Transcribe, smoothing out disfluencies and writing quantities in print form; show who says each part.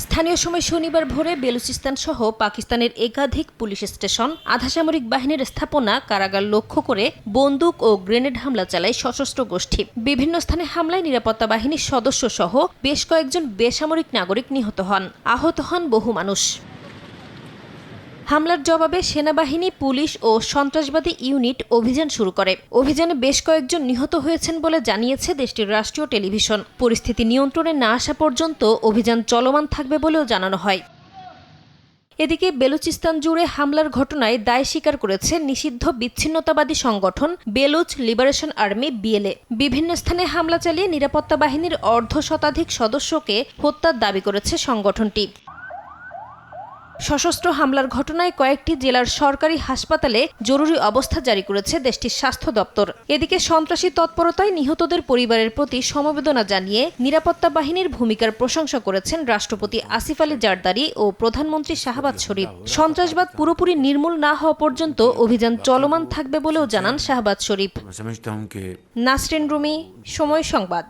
Speaker 1: স্থানীয় সময় শনিবার ভোরে বেলুচিস্তান সহ পাকিস্তানের একাধিক পুলিশ স্টেশন, আধাসামরিক বাহিনীর স্থাপনা, কারাগার লক্ষ্য করে বন্দুক ও গ্রেনেড হামলা চালায় সশস্ত্র গোষ্ঠী। বিভিন্ন স্থানে হামলায় নিরাপত্তা বাহিনীর সদস্য সহ বেশ কয়েকজন বেসামরিক নাগরিক নিহত হন, আহত হন বহু মানুষ। হামলার জবাবে সেনাবাহিনী, পুলিশ ও সন্ত্রাসবাদী ইউনিট অভিযান শুরু করে। অভিযানে বেশ কয়েকজন নিহত হয়েছেন বলে জানিয়েছে দেশটির রাষ্ট্রীয় টেলিভিশন। পরিস্থিতি নিয়ন্ত্রণে না আসা পর্যন্ত অভিযান চলমান থাকবে বলেও জানানো হয়। এদিকে বেলুচিস্তান জুড়ে হামলার ঘটনায় দায় স্বীকার করেছে নিষিদ্ধ বিচ্ছিন্নতাবাদী সংগঠন বেলুচ লিবারেশন আর্মি বিএলএ। বিভিন্ন স্থানে হামলা চালিয়ে নিরাপত্তা বাহিনীর অর্ধশতাধিক সদস্যকে হত্যার দাবি করেছে সংগঠনটি। সশস্ত্র হামলার ঘটনায় কয়েকটি জেলার সরকারি হাসপাতালে জরুরি অবস্থা জারি করেছে দেশটির স্বাস্থ্য দপ্তর। এদিকে সন্ত্রাসী তৎপরতায় নিহতদের পরিবারের প্রতি সমবেদনা জানিয়ে নিরাপত্তা বাহিনীর ভূমিকার প্রশংসা করেছেন রাষ্ট্রপতি আসিফ আলী জারদারি ও প্রধানমন্ত্রী শাহবাজ শরীফ। সন্ত্রাসবাদ পুরোপুরি নির্মূল না হওয়া পর্যন্ত অভিযান চলমান থাকবে বলেও জানান শাহবাজ শরীফ। নাসরিন রুমি, সময় সংবাদ।